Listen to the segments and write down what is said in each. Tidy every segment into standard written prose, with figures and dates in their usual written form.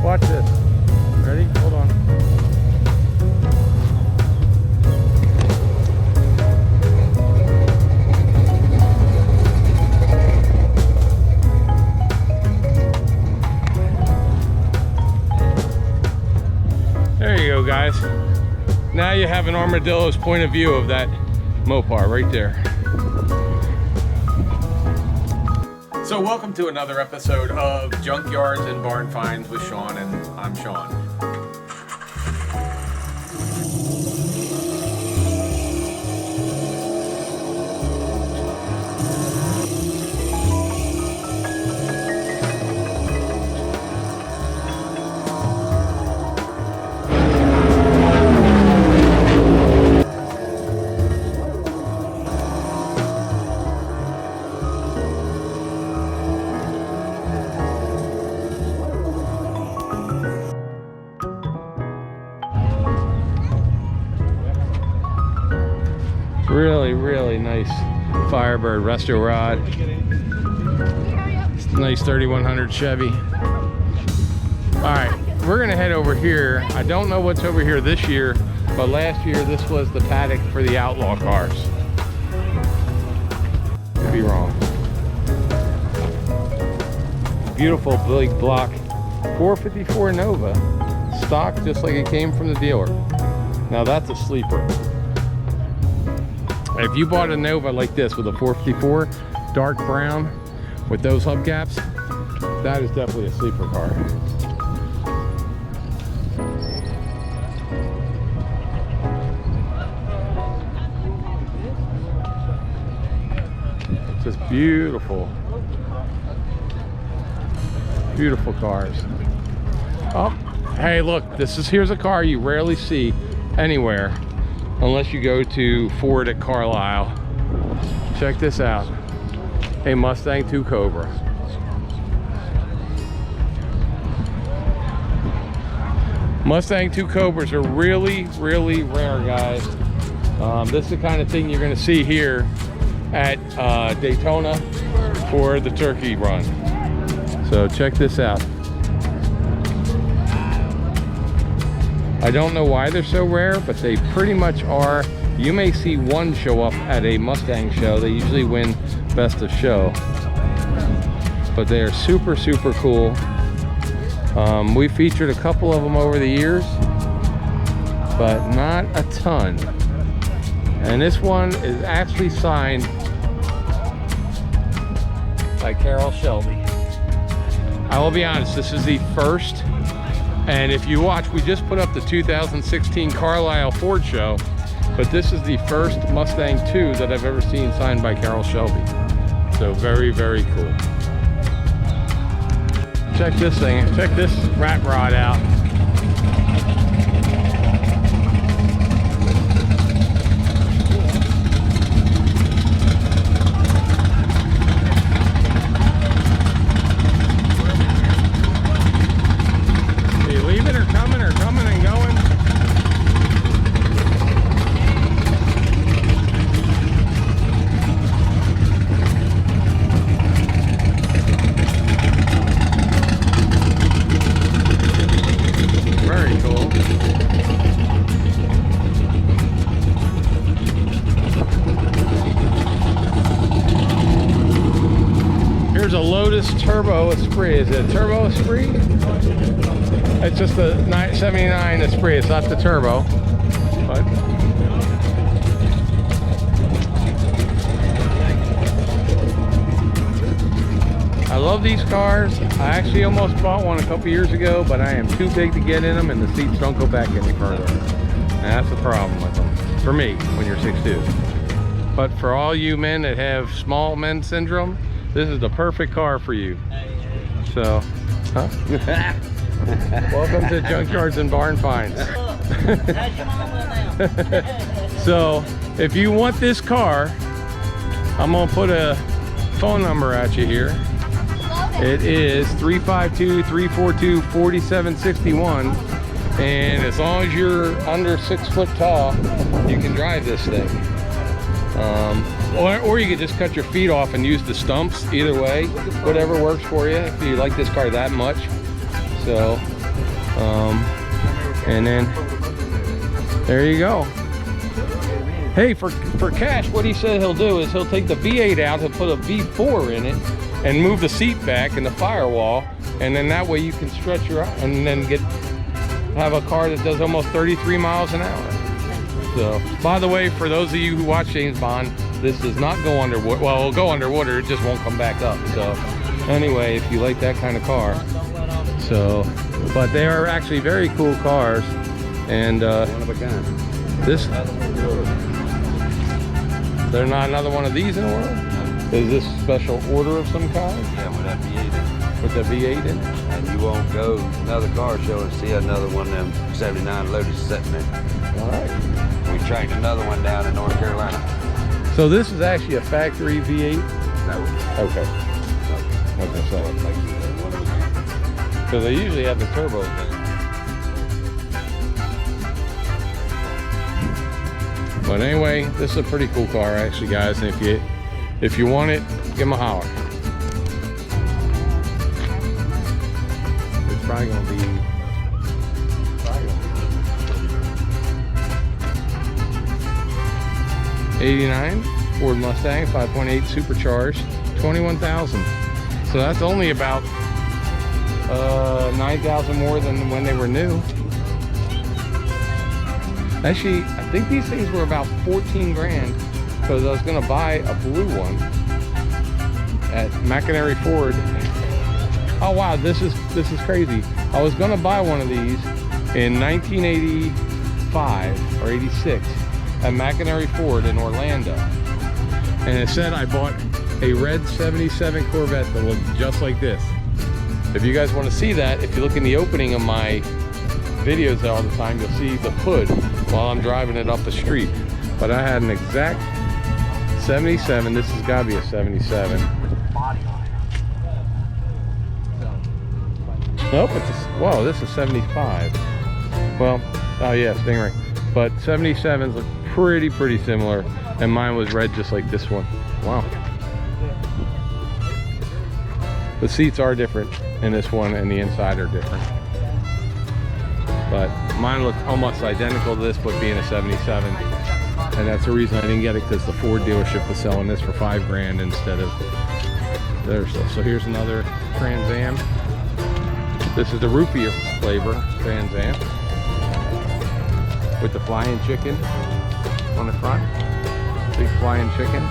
watch this. Ready? Hold on. There you go, guys. Now you have an armadillo's point of view of that Mopar right there. So welcome to another episode of Junkyards and Barn Finds with Sean, and I'm Sean. Really nice Firebird resto rod. Nice 3100 Chevy. Alright, we're gonna head over here. I don't know what's over here this year, but last year this was the paddock for the outlaw cars. Could be wrong. Beautiful big block 454 Nova, stock just like it came from the dealer. Now that's a sleeper. If you bought a Nova like this with a 454, dark brown, with those hubcaps, that is definitely a sleeper car. It's just beautiful. Beautiful cars. Oh, hey look, here's a car you rarely see anywhere. Unless you go to Ford at Carlisle. Check this out. A Mustang 2 Cobra. Mustang 2 Cobras are really rare, guys. This is the kind of thing you're going to see here at Daytona for the turkey run. So check this out. I don't know why they're so rare, but they pretty much are. You may see one show up at a Mustang show. They usually win best of show. But they are super cool. We featured a couple of them over the years, but not a ton. And this one is actually signed by Carroll Shelby. I will be honest, this is the first. And if you watch, we just put up the 2016 Carlisle Ford show, but this is the first Mustang 2 that I've ever seen signed by Carroll Shelby. So very cool. Check this thing, check this rat rod out. Here's a Lotus Turbo Esprit. Is it a Turbo Esprit? It's just a 79 Esprit. It's not the Turbo. But I love these cars. I actually almost bought one a couple years ago, but I am too big to get in them and the seats don't go back any further. And that's the problem with them. For me, when you're 6'2". But for all you men that have small men syndrome, this is the perfect car for you. So, huh? Welcome to Junkyards and Barn Finds. So, if you want this car, I'm gonna put a phone number at you here. It is 352-342-4761. And as long as you're under 6 foot tall, you can drive this thing. Or you could just cut your feet off and use the stumps. Either way, whatever works for you if you like this car that much. So And then there you go. Hey, for cash, what he said he'll do is he'll take the V8 out, he'll put a V4 in it, and move the seat back and the firewall, and then that way you can stretch your out and then have a car that does almost 33 miles an hour. So, by the way, for those of you who watch James Bond, this does not go underwater. Well, it'll go underwater, it just won't come back up. So, anyway, if you like that kind of car. So, but they are actually very cool cars. And One of a kind. They're not another one of these in the world? Is this special order of some kind? Yeah, with that V8 in. With the V8 in? And you won't go to another car show and see another one of them 79 Lotus sitting there. All right. We tracked another one down in North Carolina. So this is actually a factory V8? No. Okay. Okay, so. Because they usually have the turbo thing. But anyway, this is a pretty cool car actually, guys. And if you want it, give them a holler. It's probably gonna be 89 Ford Mustang 5.8 supercharged, 21,000. So that's only about 9,000 more than when they were new. Actually, I think these things were about 14 grand because I was gonna buy a blue one at McInerney Ford. Oh wow, this is crazy. I was gonna buy one of these in 1985 or 86 at McInerney Ford in Orlando. And it said I bought a red 77 Corvette that looked just like this. If you guys want to see that, if you look in the opening of my videos all the time, you'll see the hood while I'm driving it up the street. But I had an exact 77. This has got to be a 77. Nope, whoa, this is 75. Well, oh yeah, Stingray. But 77s look pretty similar, and mine was red just like this one. Wow. The seats are different in this one, and the inside are different. But mine looked almost identical to this, but being a 77. And that's the reason I didn't get it, because the Ford dealership was selling this for 5 grand instead of their stuff. So here's another Trans Am. This is the root beer flavor Trans Am with the flying chicken on the front. Big flying chicken.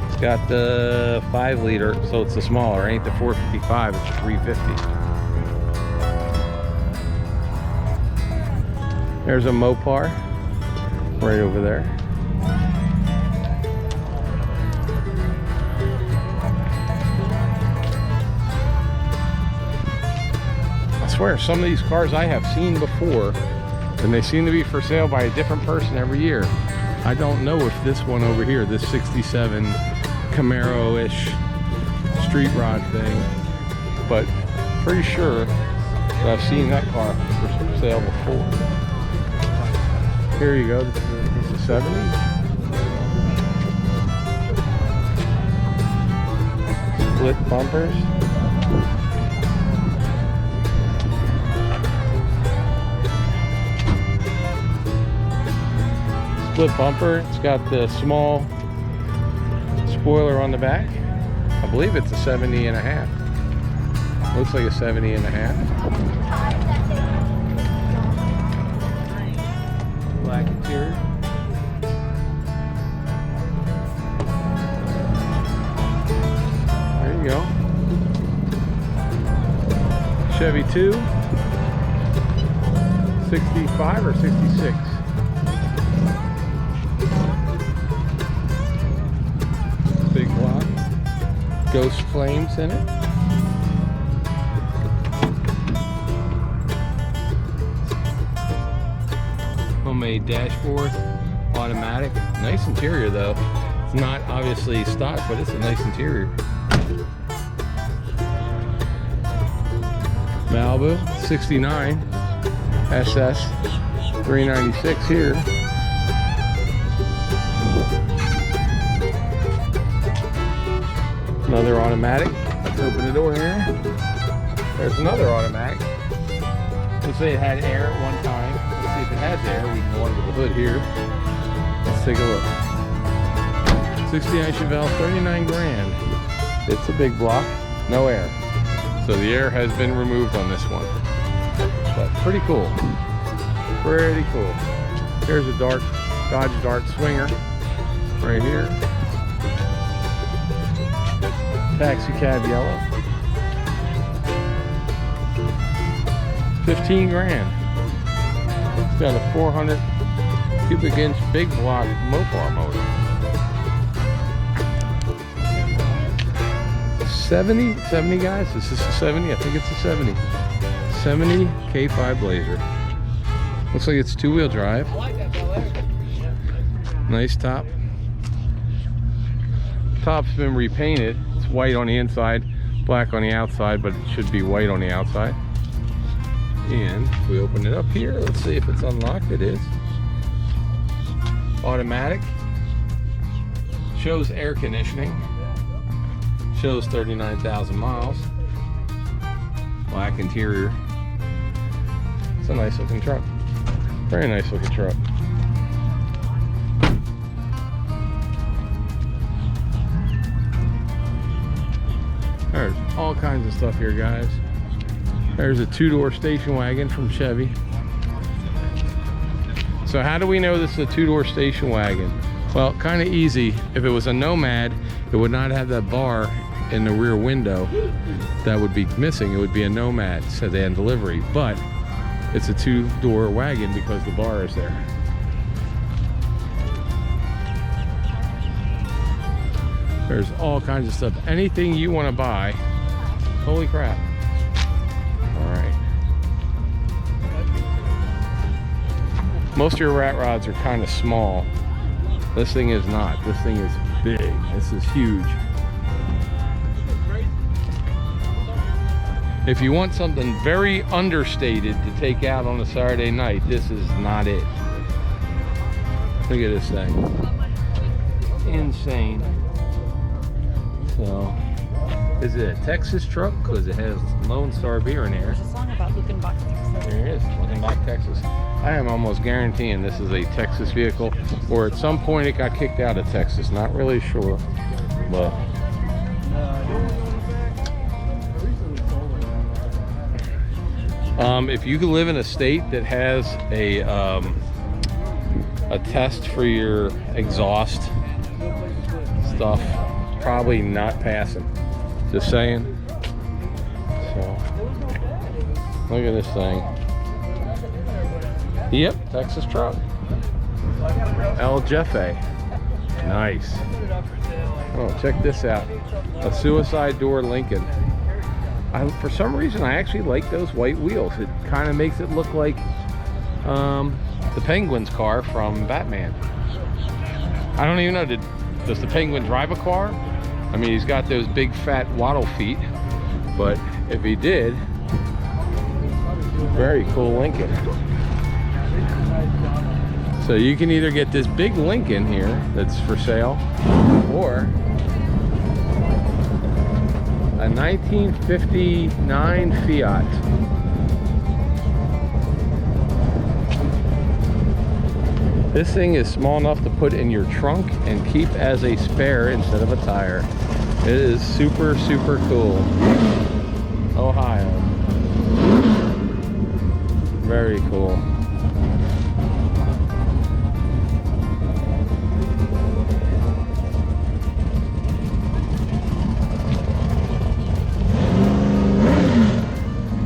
It's got the 5 liter, so it's the smaller. It ain't the 455, it's the 350. There's a Mopar right over there. I swear, some of these cars I have seen before, and they seem to be for sale by a different person every year. I don't know if this one over here, this 67 Camaro-ish street rod thing, but pretty sure that I've seen that car for sale before. Here you go, this is a 70. Split bumpers. Split bumper. It's got the small spoiler on the back. I believe it's a 70 and a half. Looks like a 70 and a half. Black interior. There you go. Chevy 2. 65 or 66. Big block. Ghost flames in it. Homemade dashboard, automatic. Nice interior though. It's not obviously stock, but it's a nice interior. Malibu 69 SS 396 here. Another automatic. Let's open the door here. There's another automatic. Let's say it had air at one time. Let's see if it has air. We can go under the hood here. Let's take a look. 69 Chevelle, 39 grand. It's a big block, no air. So the air has been removed on this one. But pretty cool. Pretty cool. Here's a Dodge Dart Swinger right here. Taxi cab yellow. 15 grand. It's got a 400 cubic inch big block Mopar motor. 70 guys, is this a 70? I think it's a 70. 70 K5 Blazer. Looks like it's two-wheel drive. Nice top. Top's been repainted. It's white on the inside, black on the outside, but it should be white on the outside. And if we open it up here, let's see if it's unlocked. It is. Automatic. Shows air conditioning. Shows 39,000 miles. Black interior. It's a nice looking truck. Very nice looking truck. There's all kinds of stuff here, guys. There's a two-door station wagon from Chevy. So how do we know this is a two-door station wagon? Well, kind of easy. If it was a Nomad, it would not have that bar in the rear window that would be missing. It would be a Nomad sedan delivery, but it's a two-door wagon because the bar is there. There's all kinds of stuff. Anything you want to buy. Holy crap. All right. Most of your rat rods are kind of small. This thing is not. This thing is big. This is huge. If you want something very understated to take out on a Saturday night, this is not it. Look at this thing. Insane. So, is it a Texas truck? Because it has Lone Star beer in there. There's a song about Luckenbach, Texas. There it is, Luckenbach, Texas. I am almost guaranteeing this is a Texas vehicle, or at some point it got kicked out of Texas. Not really sure, but if you can live in a state that has a test for your exhaust stuff, probably not passing. Just saying. So, look at this thing. Yep, Texas truck. El Jefe. Nice. Oh, check this out. A suicide door Lincoln. For some reason, I actually like those white wheels. It kind of makes it look like the Penguin's car from Batman. I don't even know, does the Penguin drive a car? I mean, he's got those big fat waddle feet, but if he did, very cool Lincoln. So you can either get this big Lincoln here that's for sale, or a 1959 Fiat. This thing is small enough to put in your trunk and keep as a spare instead of a tire. It is super, super cool. Ohio. Very cool.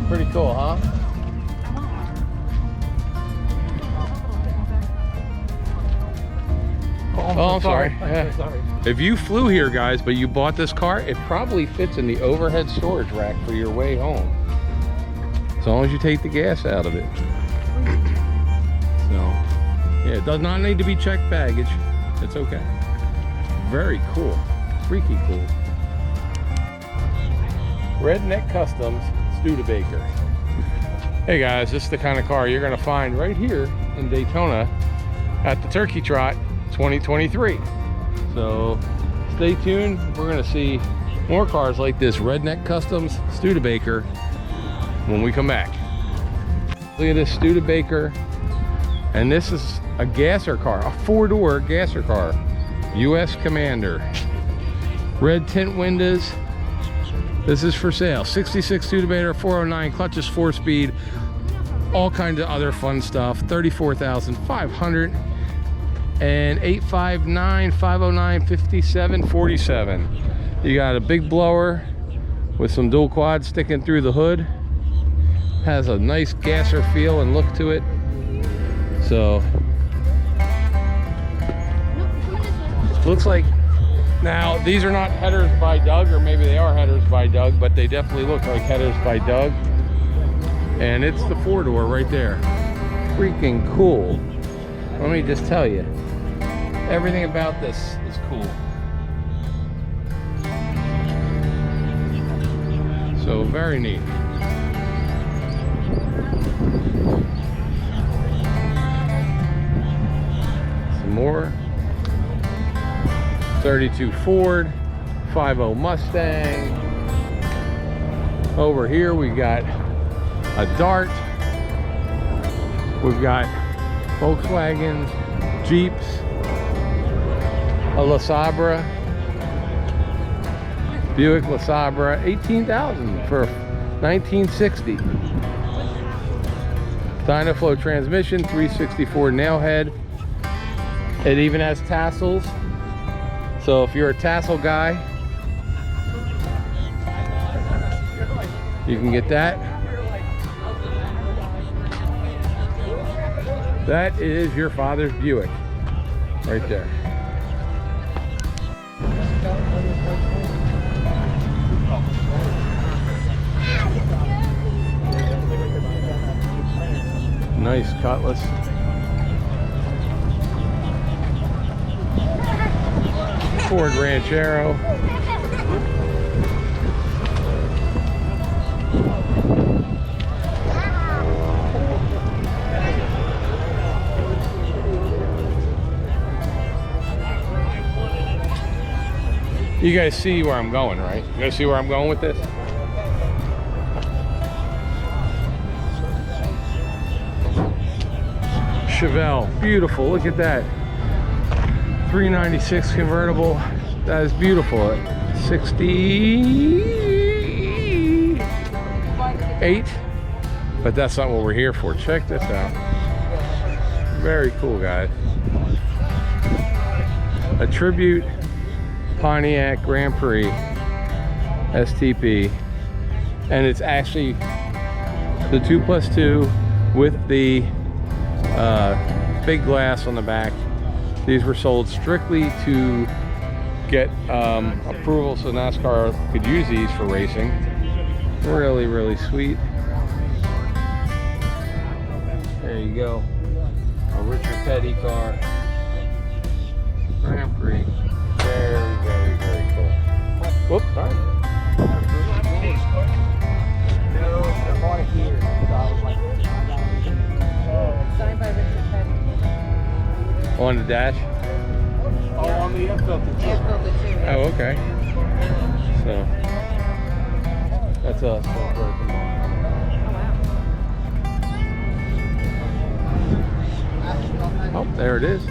Pretty cool, huh? Oh, I'm sorry. If you flew here, guys, but you bought this car, it probably fits in the overhead storage rack for your way home. As long as you take the gas out of it. So, yeah, it does not need to be checked baggage. It's okay. Very cool. Freaky cool. Redneck Customs Studebaker. Hey guys, this is the kind of car you're going to find right here in Daytona at the Turkey Trot 2023. So stay tuned. We're going to see more cars like this Redneck Customs Studebaker when we come back. Look at this Studebaker. And this is a gasser car, a 4-door gasser car. US Commander. Red tint windows. This is for sale. 66 Studebaker, 409 clutches, 4-speed. All kinds of other fun stuff. 34,500. And 859 509 5747. You got a big blower with some dual quads sticking through the hood. Has a nice gasser feel and look to it. So looks like, now these are not headers by Doug, or maybe they are headers by Doug, but they definitely look like headers by Doug. And it's the 4-door right there. Freaking cool. Let me just tell you, everything about this is cool. So very neat. Some more. 32 Ford, 50 Mustang. Over here we got a Dart. We've got Volkswagen, Jeeps, a LeSabre, Buick LeSabre, 18,000 for 1960. Dynaflow transmission, 364 nail head. It even has tassels. So if you're a tassel guy, you can get that. That is your father's Buick right there. Nice Cutlass. Ford Ranchero. You guys see where I'm going, right? You guys see where I'm going with this? Chevelle, beautiful, look at that. 396 convertible, that is beautiful. 68, but that's not what we're here for. Check this out. Very cool, guys. A tribute Pontiac Grand Prix STP, and it's actually the 2+2 with the big glass on the back. These were sold strictly to get approval so NASCAR could use these for racing. Really, really sweet. There you go. A Richard Petty car. Grand Prix. Very, very, very cool. Whoops, sorry. Signed by Richard Petty. On the dash? Oh, on the air filter too. Air filter too. Oh, okay. So that's us. Oh wow. Oh, there it is.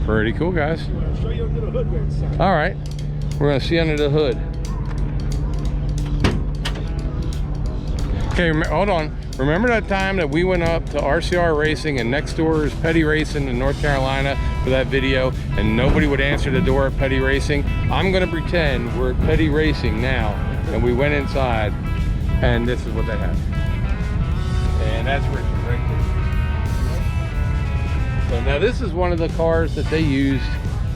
Pretty cool, guys. I'll show you under the hood where it's signed. All right, we're gonna see under the hood. Okay, hold on. Remember that time that we went up to RCR Racing and next door is Petty Racing in North Carolina for that video, and nobody would answer the door at Petty Racing? I'm gonna pretend we're at Petty Racing now, and we went inside, and this is what they had. And that's Richard right there. So now this is one of the cars that they used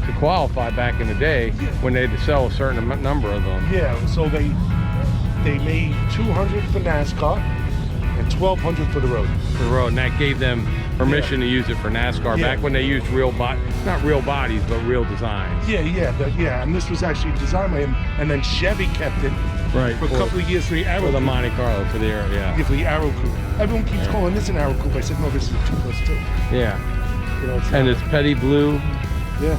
to qualify back in the day when they had to sell a certain number of them. Yeah, so they made 200 for NASCAR and 1,200 for the road. For the road, and that gave them permission to use it for NASCAR back when they used not real bodies, but real designs. Yeah, and this was actually designed by him, and then Chevy kept it for a couple of years for the Arrow for the Coupe. Monte Carlo, for the Arrow, yeah. Yeah, for the Arrow Coupe. Everyone keeps calling this an Arrow Coupe. I said, no, this is a 2+2. Yeah. You know, And it's Petty Blue. Yeah.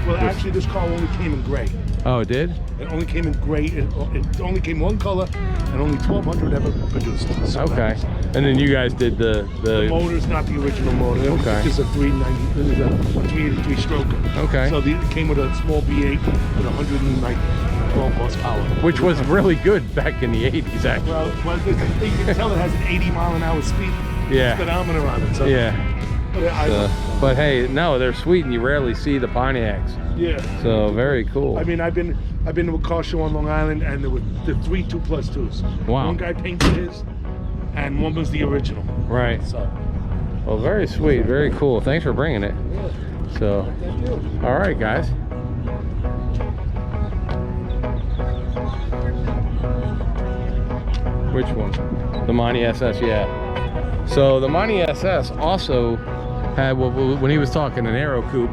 Well, actually, this car only came in gray. Oh, it did? It only came in gray. It only came one color, and only 1,200 ever produced. So Okay. And then you guys did the the motor's not the original motor. Okay. It's just a 383 stroke. Okay. So it came with a small V8 with 112 horsepower. which was really good back in the 80s, actually. Well, you can tell it has an 80-mile-an-hour speed Yeah. speedometer on it. So, Yeah. But But hey, no, they're sweet, and you rarely see the Pontiacs. yeah. So very cool. I mean, I've been to a car show on Long Island, and there were the 3 2+2s. Wow. One guy painted his, and one was the original. Right. So. Well, very sweet, very cool. Thanks for bringing it. So, all right, guys. Which one? The Monty SS, yeah. So the Monty SS also had, when he was talking, an Aero Coupe.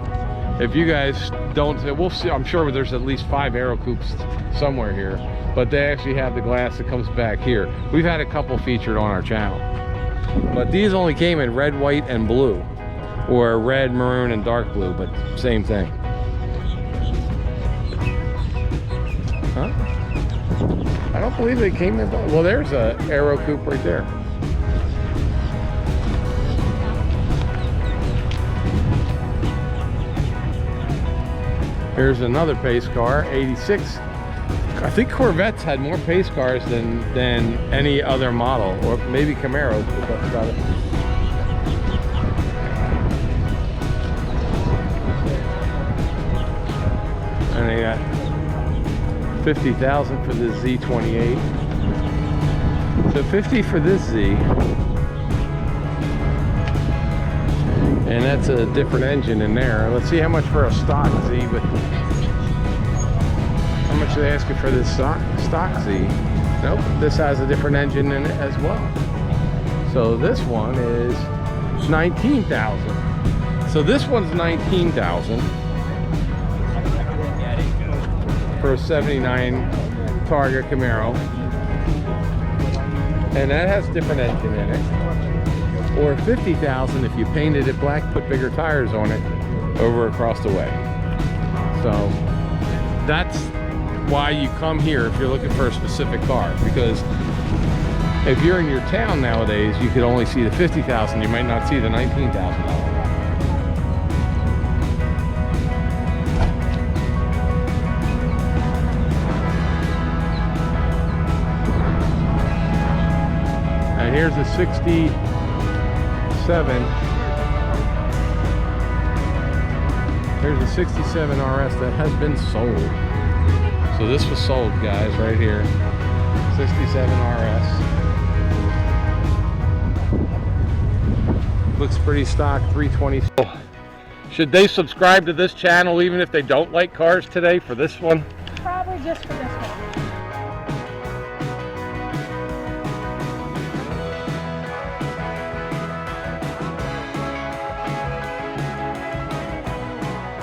If you guys don't, we'll see. I'm sure there's at least 5 Aero Coupes somewhere here, but they actually have the glass that comes back here. We've had a couple featured on our channel, but these only came in red, white, and blue, or red, maroon, and dark blue, but same thing. Huh? I don't believe they came in. Well, there's a Aero Coupe right there. Here's another pace car, 86. I think Corvettes had more pace cars than any other model, or maybe Camaros, but that's about it. And they got 50,000 for the Z28. So 50 for this Z. And that's a different engine in there. Let's see how much for a stock Z, but how much are they asking for this stock Z? Nope, this has a different engine in it as well. So this one is 19,000. So this one's 19,000 for a 79 Targa Camaro. And that has a different engine in it. Or 50,000 if you painted it black, put bigger tires on it over across the way. So that's why you come here if you're looking for a specific car, because if you're in your town nowadays, you could only see the 50,000. You might not see the $19,000. And here's a 67. Here's a 67 RS that has been sold. So this was sold, guys, right here. 67 RS. Looks pretty stock, 320. Should they subscribe to this channel even if they don't like cars today for this one? Probably just for this one.